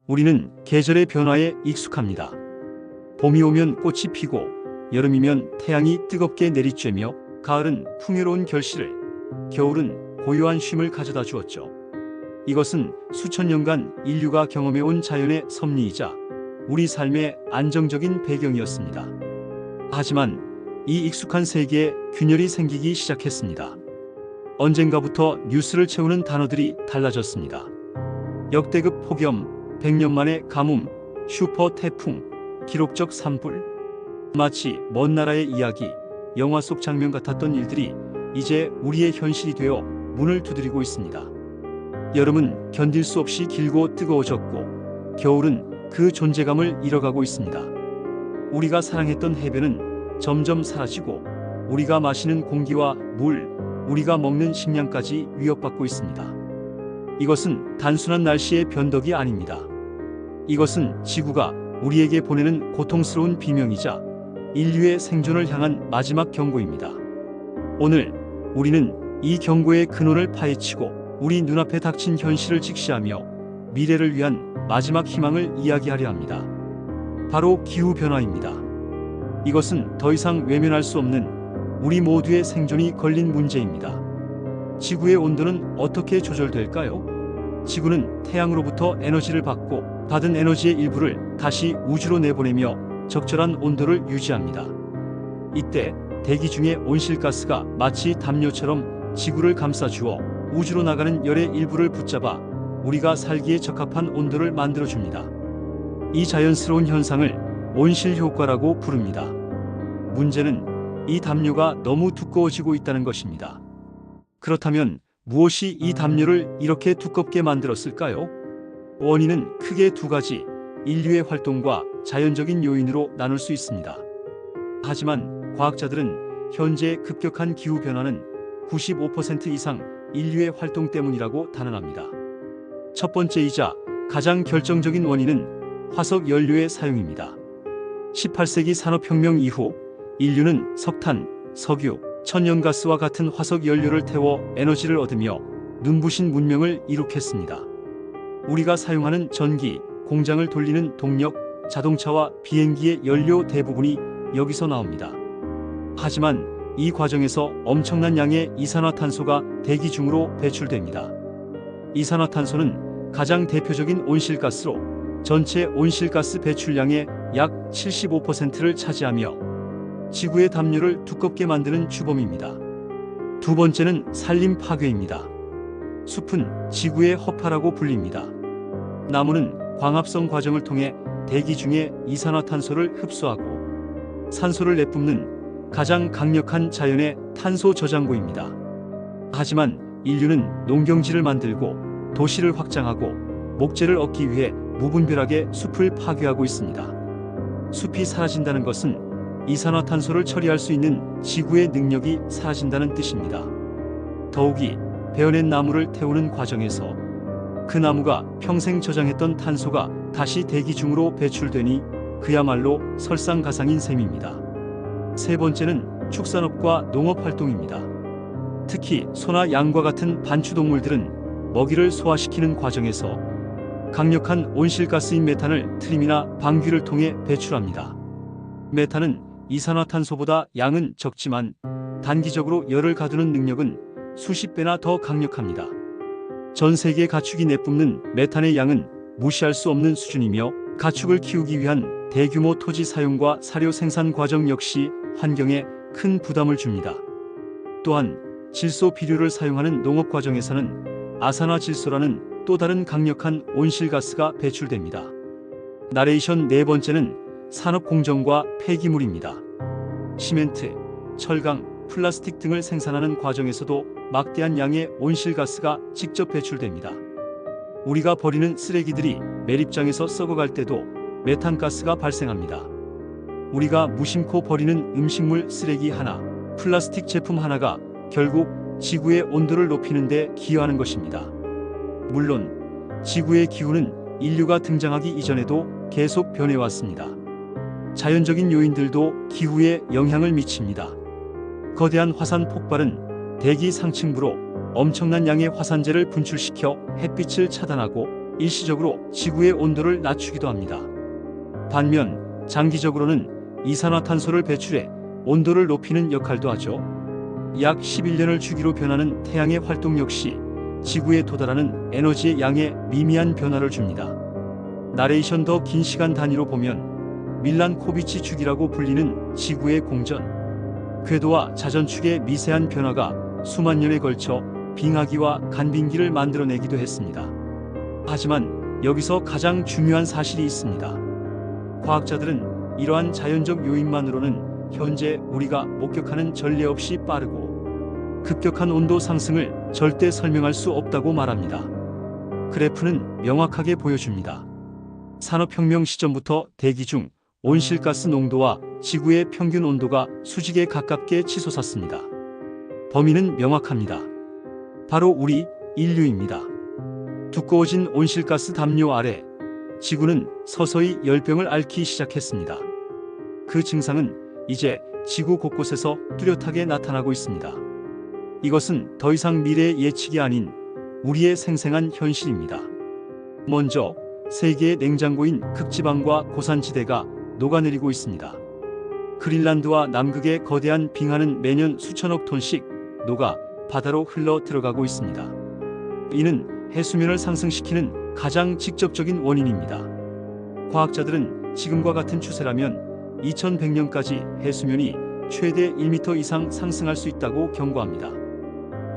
우리는 계절의 변화에 익숙합니다. 봄이 오면 꽃이 피고 여름이면 태양이 뜨겁게 내리쬐며 가을은 풍요로운 결실을, 겨울은 고요한 쉼을 가져다 주었죠. 이것은 수천 년간 인류가 경험해온 자연의 섭리이자 우리 삶의 안정적인 배경이었습니다. 하지만 이 익숙한 세계에 균열이 생기기 시작했습니다. 언젠가부터 뉴스를 채우는 단어들이 달라졌습니다. 역대급 폭염, 100년 만의 가뭄, 슈퍼 태풍, 기록적 산불. 마치 먼 나라의 이야기, 영화 속 장면 같았던 일들이 이제 우리의 현실이 되어 문을 두드리고 있습니다. 여름은 견딜 수 없이 길고 뜨거워졌고 겨울은 그 존재감을 잃어가고 있습니다. 우리가 사랑했던 해변은 점점 사라지고 우리가 마시는 공기와 물, 우리가 먹는 식량까지 위협받고 있습니다. 이것은 단순한 날씨의 변덕이 아닙니다. 이것은 지구가 우리에게 보내는 고통스러운 비명이자 인류의 생존을 향한 마지막 경고입니다. 오늘 우리는 이 경고의 근원을 파헤치고 우리 눈앞에 닥친 현실을 직시하며 미래를 위한 마지막 희망을 이야기하려 합니다. 바로 기후변화입니다. 이것은 더 이상 외면할 수 없는 우리 모두의 생존이 걸린 문제입니다. 지구의 온도는 어떻게 조절될까요? 지구는 태양으로부터 에너지를 받고 받은 에너지의 일부를 다시 우주로 내보내며 적절한 온도를 유지합니다. 이때 대기 중의 온실가스가 마치 담요처럼 지구를 감싸주어 우주로 나가는 열의 일부를 붙잡아 우리가 살기에 적합한 온도를 만들어줍니다. 이 자연스러운 현상을 온실 효과라고 부릅니다. 문제는 이 담요가 너무 두꺼워지고 있다는 것입니다. 그렇다면 무엇이 이 담요를 이렇게 두껍게 만들었을까요? 원인은 크게 두 가지, 인류의 활동과 자연적인 요인으로 나눌 수 있습니다. 하지만 과학자들은 현재 급격한 기후변화는 95% 이상 인류의 활동 때문이라고 단언합니다. 첫 번째이자 가장 결정적인 원인은 화석 연료의 사용입니다. 18세기 산업혁명 이후 인류는 석탄, 석유, 천연가스와 같은 화석 연료를 태워 에너지를 얻으며 눈부신 문명을 이룩했습니다. 우리가 사용하는 전기, 공장을 돌리는 동력, 자동차와 비행기의 연료 대부분이 여기서 나옵니다. 하지만 이 과정에서 엄청난 양의 이산화탄소가 대기 중으로 배출됩니다. 이산화탄소는 가장 대표적인 온실가스로 전체 온실가스 배출량의 약 75%를 차지하며 지구의 담요를 두껍게 만드는 주범입니다. 두 번째는 산림 파괴입니다. 숲은 지구의 허파라고 불립니다. 나무는 광합성 과정을 통해 대기 중에 이산화탄소를 흡수하고 산소를 내뿜는 가장 강력한 자연의 탄소 저장고입니다. 하지만 인류는 농경지를 만들고 도시를 확장하고 목재를 얻기 위해 무분별하게 숲을 파괴하고 있습니다. 숲이 사라진다는 것은 이산화탄소를 처리할 수 있는 지구의 능력이 사라진다는 뜻입니다. 더욱이 베어낸 나무를 태우는 과정에서 그 나무가 평생 저장했던 탄소가 다시 대기 중으로 배출되니 그야말로 설상가상인 셈입니다. 세 번째는 축산업과 농업활동입니다. 특히 소나 양과 같은 반추동물들은 먹이를 소화시키는 과정에서 강력한 온실가스인 메탄을 트림이나 방귀를 통해 배출합니다. 메탄은 이산화탄소보다 양은 적지만 단기적으로 열을 가두는 능력은 수십 배나 더 강력합니다. 전 세계 가축이 내뿜는 메탄의 양은 무시할 수 없는 수준이며 가축을 키우기 위한 대규모 토지 사용과 사료 생산 과정 역시 환경에 큰 부담을 줍니다. 또한 질소 비료를 사용하는 농업 과정에서는 아산화질소라는 또 다른 강력한 온실가스가 배출됩니다. 나레이션 네 번째는 산업 공정과 폐기물입니다. 시멘트, 철강, 플라스틱 등을 생산하는 과정에서도 막대한 양의 온실가스가 직접 배출됩니다. 우리가 버리는 쓰레기들이 매립장에서 썩어갈 때도 메탄가스가 발생합니다. 우리가 무심코 버리는 음식물 쓰레기 하나, 플라스틱 제품 하나가 결국 지구의 온도를 높이는 데 기여하는 것입니다. 물론 지구의 기후는 인류가 등장하기 이전에도 계속 변해왔습니다. 자연적인 요인들도 기후에 영향을 미칩니다. 거대한 화산 폭발은 대기 상층부로 엄청난 양의 화산재를 분출시켜 햇빛을 차단하고 일시적으로 지구의 온도를 낮추기도 합니다. 반면 장기적으로는 이산화탄소를 배출해 온도를 높이는 역할도 하죠. 약 11년을 주기로 변하는 태양의 활동 역시 지구에 도달하는 에너지의 양에 미미한 변화를 줍니다. 나레이션 더 긴 시간 단위로 보면 밀란코비치 주기라고 불리는 지구의 공전, 궤도와 자전축의 미세한 변화가 수만 년에 걸쳐 빙하기와 간빙기를 만들어내기도 했습니다. 하지만 여기서 가장 중요한 사실이 있습니다. 과학자들은 이러한 자연적 요인만으로는 현재 우리가 목격하는 전례 없이 빠르고 급격한 온도 상승을 절대 설명할 수 없다고 말합니다. 그래프는 명확하게 보여줍니다. 산업혁명 시점부터 대기 중 온실가스 농도와 지구의 평균 온도가 수직에 가깝게 치솟았습니다. 범위는 명확합니다. 바로 우리 인류입니다. 두꺼워진 온실가스 담요 아래 지구는 서서히 열병을 앓기 시작했습니다. 그 증상은 이제 지구 곳곳에서 뚜렷하게 나타나고 있습니다. 이것은 더 이상 미래의 예측이 아닌 우리의 생생한 현실입니다. 먼저 세계의 냉장고인 극지방과 고산지대가 녹아내리고 있습니다. 그린란드와 남극의 거대한 빙하는 매년 수천억 톤씩 녹아 바다로 흘러 들어가고 있습니다. 이는 해수면을 상승시키는 가장 직접적인 원인입니다. 과학자들은 지금과 같은 추세라면 2100년까지 해수면이 최대 1m 이상 상승할 수 있다고 경고합니다.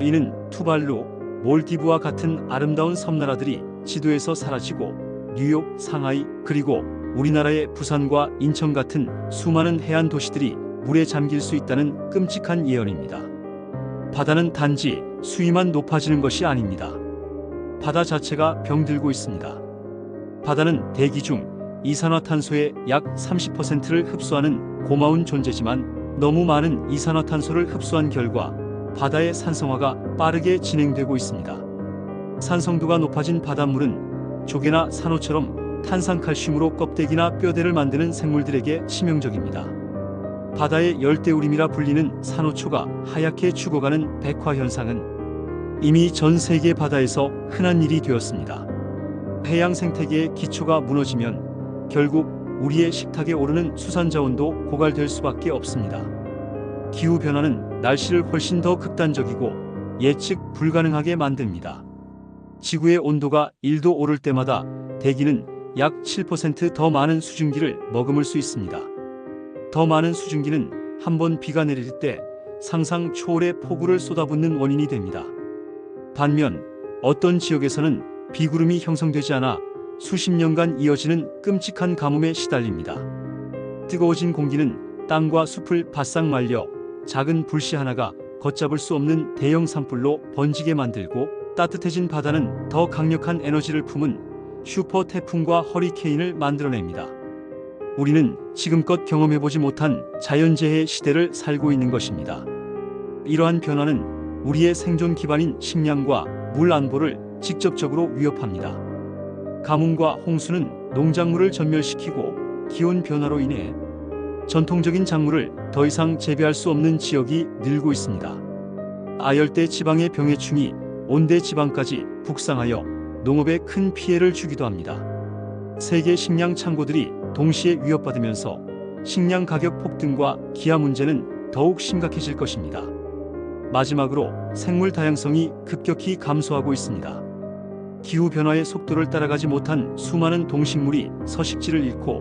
이는 투발루, 몰디브와 같은 아름다운 섬나라들이 지도에서 사라지고 뉴욕, 상하이, 그리고 우리나라의 부산과 인천 같은 수많은 해안 도시들이 물에 잠길 수 있다는 끔찍한 예언입니다. 바다는 단지 수위만 높아지는 것이 아닙니다. 바다 자체가 병들고 있습니다. 바다는 대기 중 이산화탄소의 약 30%를 흡수하는 고마운 존재지만 너무 많은 이산화탄소를 흡수한 결과 바다의 산성화가 빠르게 진행되고 있습니다. 산성도가 높아진 바닷물은 조개나 산호처럼 탄산칼슘으로 껍데기나 뼈대를 만드는 생물들에게 치명적입니다. 바다의 열대우림이라 불리는 산호초가 하얗게 죽어가는 백화현상은 이미 전 세계 바다에서 흔한 일이 되었습니다. 해양 생태계의 기초가 무너지면 결국 우리의 식탁에 오르는 수산자원도 고갈될 수밖에 없습니다. 기후변화는 날씨를 훨씬 더 극단적이고 예측 불가능하게 만듭니다. 지구의 온도가 1도 오를 때마다 대기는 약 7% 더 많은 수증기를 머금을 수 있습니다. 더 많은 수증기는 한 번 비가 내릴 때 상상 초월의 폭우를 쏟아붓는 원인이 됩니다. 반면 어떤 지역에서는 비구름이 형성되지 않아 수십 년간 이어지는 끔찍한 가뭄에 시달립니다. 뜨거워진 공기는 땅과 숲을 바싹 말려 작은 불씨 하나가 걷잡을 수 없는 대형 산불로 번지게 만들고, 따뜻해진 바다는 더 강력한 에너지를 품은 슈퍼 태풍과 허리케인을 만들어냅니다. 우리는 지금껏 경험해보지 못한 자연재해 시대를 살고 있는 것입니다. 이러한 변화는 우리의 생존 기반인 식량과 물 안보를 직접적으로 위협합니다. 가뭄과 홍수는 농작물을 전멸시키고 기온 변화로 인해 전통적인 작물을 더 이상 재배할 수 없는 지역이 늘고 있습니다. 아열대 지방의 병해충이 온대 지방까지 북상하여 농업에 큰 피해를 주기도 합니다. 세계 식량 창고들이 동시에 위협받으면서 식량 가격 폭등과 기아 문제는 더욱 심각해질 것입니다. 마지막으로 생물 다양성이 급격히 감소하고 있습니다. 기후변화의 속도를 따라가지 못한 수많은 동식물이 서식지를 잃고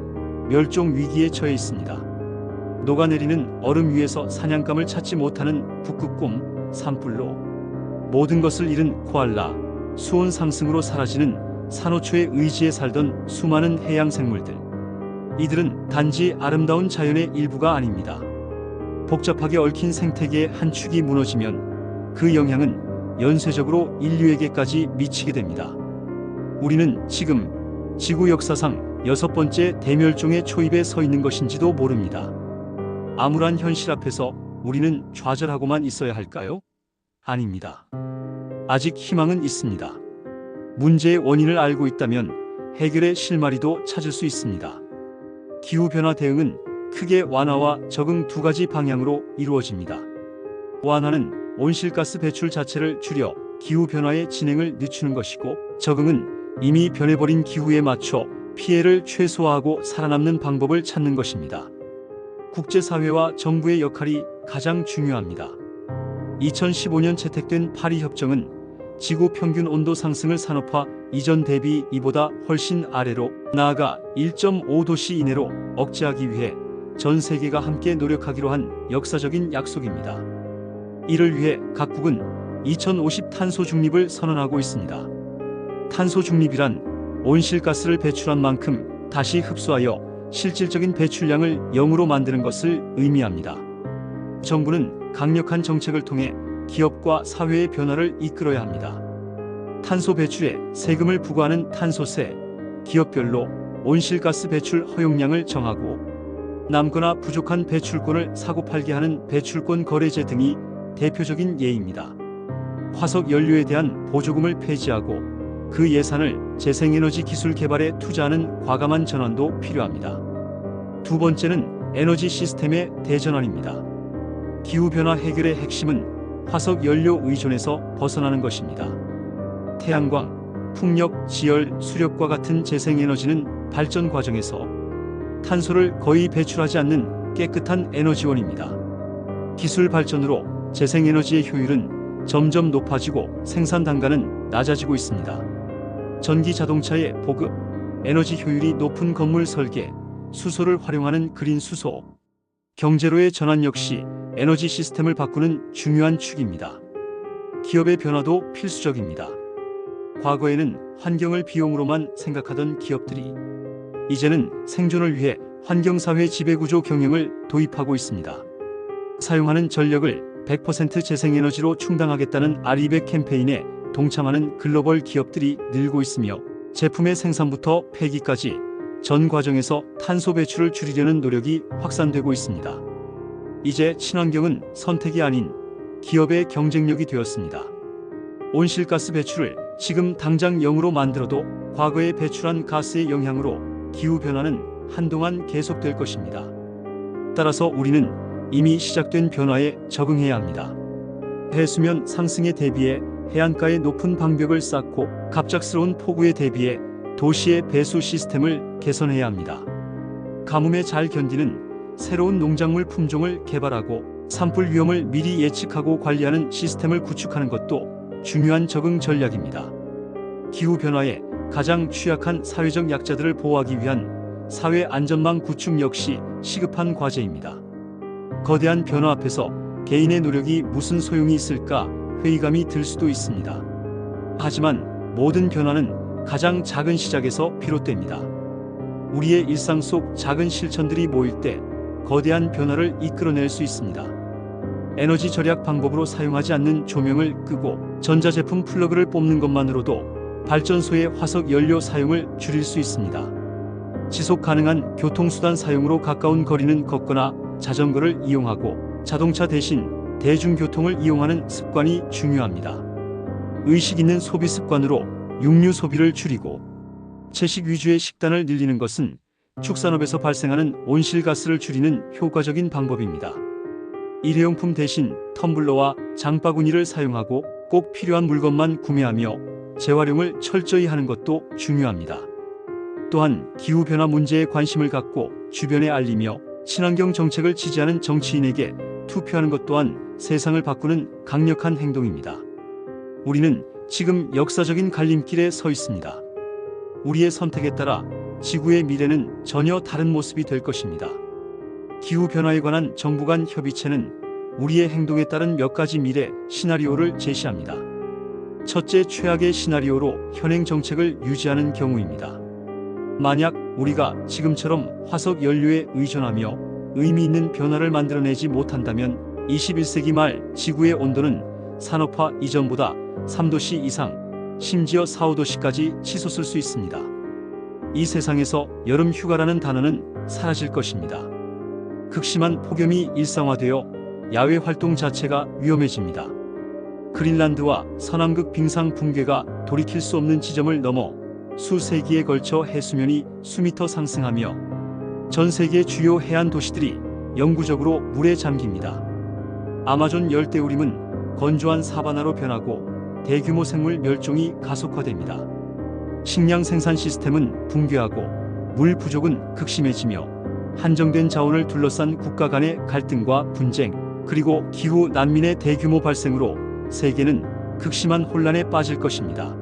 멸종 위기에 처해 있습니다. 녹아내리는 얼음 위에서 사냥감을 찾지 못하는 북극곰, 산불로 모든 것을 잃은 코알라, 수온 상승으로 사라지는 산호초의 의지에 살던 수많은 해양 생물들. 이들은 단지 아름다운 자연의 일부가 아닙니다. 복잡하게 얽힌 생태계의 한 축이 무너지면 그 영향은 연쇄적으로 인류에게까지 미치게 됩니다. 우리는 지금 지구 역사상 6번째 대멸종의 초입에 서 있는 것인지도 모릅니다. 암울한 현실 앞에서 우리는 좌절하고만 있어야 할까요? 아닙니다. 아직 희망은 있습니다. 문제의 원인을 알고 있다면 해결의 실마리도 찾을 수 있습니다. 기후변화 대응은 크게 완화와 적응 두 가지 방향으로 이루어집니다. 완화는 온실가스 배출 자체를 줄여 기후변화의 진행을 늦추는 것이고, 적응은 이미 변해버린 기후에 맞춰 피해를 최소화하고 살아남는 방법을 찾는 것입니다. 국제사회와 정부의 역할이 가장 중요합니다. 2015년 채택된 파리 협정은 지구 평균 온도 상승을 산업화 이전 대비 이보다 훨씬 아래로 나아가 1.5도씨 이내로 억제하기 위해 전 세계가 함께 노력하기로 한 역사적인 약속입니다. 이를 위해 각국은 2050 탄소 중립을 선언하고 있습니다. 탄소 중립이란 온실가스를 배출한 만큼 다시 흡수하여 실질적인 배출량을 0으로 만드는 것을 의미합니다. 정부는 강력한 정책을 통해 기업과 사회의 변화를 이끌어야 합니다. 탄소 배출에 세금을 부과하는 탄소세, 기업별로 온실가스 배출 허용량을 정하고 남거나 부족한 배출권을 사고팔게 하는 배출권 거래제 등이 대표적인 예입니다. 화석 연료에 대한 보조금을 폐지하고 그 예산을 재생에너지 기술 개발에 투자하는 과감한 전환도 필요합니다. 두 번째는 에너지 시스템의 대전환입니다. 기후변화 해결의 핵심은 화석 연료 의존에서 벗어나는 것입니다. 태양광, 풍력, 지열, 수력과 같은 재생에너지는 발전 과정에서 탄소를 거의 배출하지 않는 깨끗한 에너지원입니다. 기술 발전으로 재생에너지의 효율은 점점 높아지고 생산 단가는 낮아지고 있습니다. 전기 자동차의 보급, 에너지 효율이 높은 건물 설계, 수소를 활용하는 그린 수소, 경제로의 전환 역시 에너지 시스템을 바꾸는 중요한 축입니다. 기업의 변화도 필수적입니다. 과거에는 환경을 비용으로만 생각하던 기업들이 이제는 생존을 위해 환경사회 지배구조 경영을 도입하고 있습니다. 사용하는 전력을 100% 재생에너지로 충당하겠다는 R200 캠페인에 동참하는 글로벌 기업들이 늘고 있으며 제품의 생산부터 폐기까지 전 과정에서 탄소 배출을 줄이려는 노력이 확산되고 있습니다. 이제 친환경은 선택이 아닌 기업의 경쟁력이 되었습니다. 온실가스 배출을 지금 당장 0으로 만들어도 과거에 배출한 가스의 영향으로 기후변화는 한동안 계속될 것입니다. 따라서 우리는 이미 시작된 변화에 적응해야 합니다. 해수면 상승에 대비해 해안가에 높은 방벽을 쌓고 갑작스러운 폭우에 대비해 도시의 배수 시스템을 개선해야 합니다. 가뭄에 잘 견디는 새로운 농작물 품종을 개발하고 산불 위험을 미리 예측하고 관리하는 시스템을 구축하는 것도 중요한 적응 전략입니다. 기후변화에 가장 취약한 사회적 약자들을 보호하기 위한 사회 안전망 구축 역시 시급한 과제입니다. 거대한 변화 앞에서 개인의 노력이 무슨 소용이 있을까 회의감이 들 수도 있습니다. 하지만 모든 변화는 가장 작은 시작에서 비롯됩니다. 우리의 일상 속 작은 실천들이 모일 때 거대한 변화를 이끌어낼 수 있습니다. 에너지 절약 방법으로 사용하지 않는 조명을 끄고 전자제품 플러그를 뽑는 것만으로도 발전소의 화석 연료 사용을 줄일 수 있습니다. 지속 가능한 교통수단 사용으로 가까운 거리는 걷거나 자전거를 이용하고 자동차 대신 대중교통을 이용하는 습관이 중요합니다. 의식 있는 소비 습관으로 육류 소비를 줄이고 채식 위주의 식단을 늘리는 것은 축산업에서 발생하는 온실가스를 줄이는 효과적인 방법입니다. 일회용품 대신 텀블러와 장바구니를 사용하고 꼭 필요한 물건만 구매하며 재활용을 철저히 하는 것도 중요합니다. 또한 기후변화 문제에 관심을 갖고 주변에 알리며 친환경 정책을 지지하는 정치인에게 투표하는 것 또한 세상을 바꾸는 강력한 행동입니다. 우리는 지금 역사적인 갈림길에 서 있습니다. 우리의 선택에 따라 지구의 미래는 전혀 다른 모습이 될 것입니다. 기후변화에 관한 정부 간 협의체는 우리의 행동에 따른 몇 가지 미래 시나리오를 제시합니다. 첫째, 최악의 시나리오로 현행 정책을 유지하는 경우입니다. 만약 우리가 지금처럼 화석 연료에 의존하며 의미 있는 변화를 만들어내지 못한다면 21세기 말 지구의 온도는 산업화 이전보다 3도씨 이상, 심지어 4, 5도씨까지 치솟을 수 있습니다. 이 세상에서 여름 휴가라는 단어는 사라질 것입니다. 극심한 폭염이 일상화되어 야외 활동 자체가 위험해집니다. 그린란드와 서남극 빙상 붕괴가 돌이킬 수 없는 지점을 넘어 수세기에 걸쳐 해수면이 수미터 상승하며 전 세계 주요 해안 도시들이 영구적으로 물에 잠깁니다. 아마존 열대우림은 건조한 사바나로 변하고 대규모 생물 멸종이 가속화됩니다. 식량 생산 시스템은 붕괴하고 물 부족은 극심해지며 한정된 자원을 둘러싼 국가 간의 갈등과 분쟁, 그리고 기후 난민의 대규모 발생으로 세계는 극심한 혼란에 빠질 것입니다.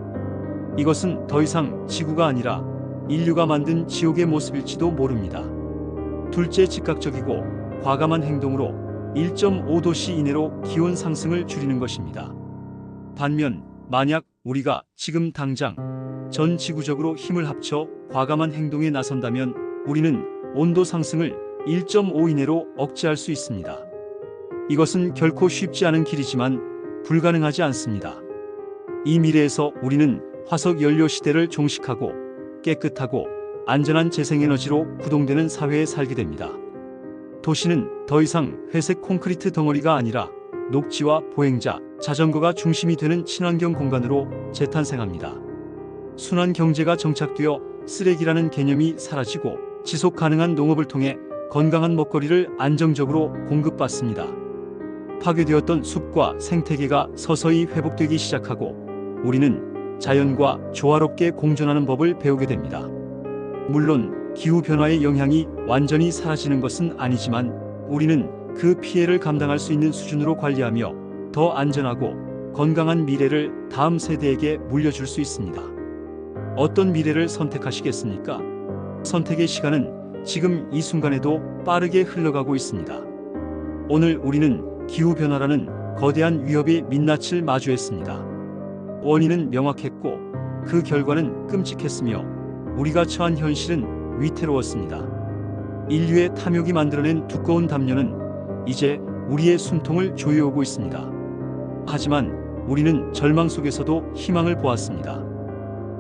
이것은 더 이상 지구가 아니라 인류가 만든 지옥의 모습일지도 모릅니다. 둘째, 즉각적이고 과감한 행동으로 1.5도씨 이내로 기온 상승을 줄이는 것입니다. 반면 만약 우리가 지금 당장 전 지구적으로 힘을 합쳐 과감한 행동에 나선다면 우리는 온도 상승을 1.5 이내로 억제할 수 있습니다. 이것은 결코 쉽지 않은 길이지만 불가능하지 않습니다. 이 미래에서 우리는 화석 연료 시대를 종식하고 깨끗하고 안전한 재생에너지로 구동되는 사회에 살게 됩니다. 도시는 더 이상 회색 콘크리트 덩어리가 아니라 녹지와 보행자, 자전거가 중심이 되는 친환경 공간으로 재탄생합니다. 순환 경제가 정착되어 쓰레기라는 개념이 사라지고 지속 가능한 농업을 통해 건강한 먹거리를 안정적으로 공급받습니다. 파괴되었던 숲과 생태계가 서서히 회복되기 시작하고 우리는 자연과 조화롭게 공존하는 법을 배우게 됩니다. 물론 기후변화의 영향이 완전히 사라지는 것은 아니지만 우리는 그 피해를 감당할 수 있는 수준으로 관리하며 더 안전하고 건강한 미래를 다음 세대에게 물려줄 수 있습니다. 어떤 미래를 선택하시겠습니까? 선택의 시간은 지금 이 순간에도 빠르게 흘러가고 있습니다. 오늘 우리는 기후변화라는 거대한 위협의 민낯을 마주했습니다. 원인은 명확했고 그 결과는 끔찍했으며 우리가 처한 현실은 위태로웠습니다. 인류의 탐욕이 만들어낸 두꺼운 담요는 이제 우리의 숨통을 조여오고 있습니다. 하지만 우리는 절망 속에서도 희망을 보았습니다.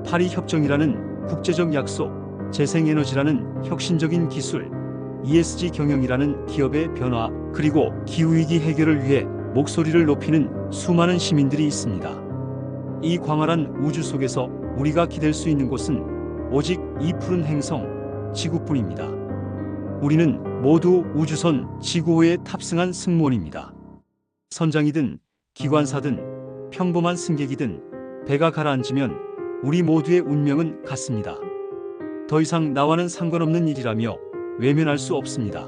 파리 협정이라는 국제적 약속, 재생에너지라는 혁신적인 기술, ESG 경영이라는 기업의 변화, 그리고 기후위기 해결을 위해 목소리를 높이는 수많은 시민들이 있습니다. 이 광활한 우주 속에서 우리가 기댈 수 있는 곳은 오직 이 푸른 행성, 지구뿐입니다. 우리는 모두 우주선 지구호에 탑승한 승무원입니다. 선장이든 기관사든 평범한 승객이든 배가 가라앉으면 우리 모두의 운명은 같습니다. 더 이상 나와는 상관없는 일이라며 외면할 수 없습니다.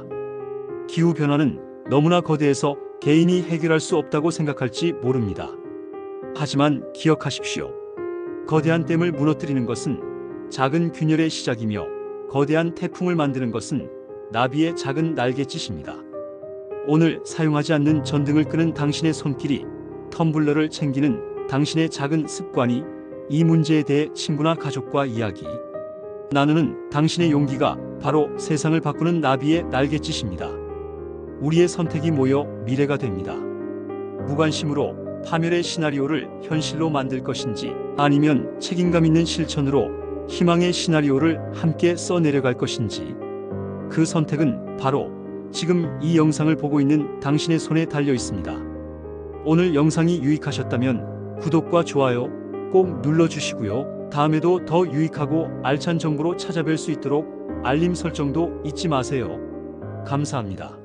기후변화는 너무나 거대해서 개인이 해결할 수 없다고 생각할지 모릅니다. 하지만 기억하십시오. 거대한 댐을 무너뜨리는 것은 작은 균열의 시작이며 거대한 태풍을 만드는 것은 나비의 작은 날갯짓입니다. 오늘 사용하지 않는 전등을 끄는 당신의 손길이, 텀블러를 챙기는 당신의 작은 습관이 이 문제에 대해 친구나 가족과 이야기 나누는 당신의 용기가 바로 세상을 바꾸는 나비의 날갯짓입니다. 우리의 선택이 모여 미래가 됩니다. 무관심으로 파멸의 시나리오를 현실로 만들 것인지 아니면 책임감 있는 실천으로 희망의 시나리오를 함께 써내려갈 것인지 그 선택은 바로 지금 이 영상을 보고 있는 당신의 손에 달려 있습니다. 오늘 영상이 유익하셨다면 구독과 좋아요 꼭 눌러주시고요. 다음에도 더 유익하고 알찬 정보로 찾아뵐 수 있도록 알림 설정도 잊지 마세요. 감사합니다.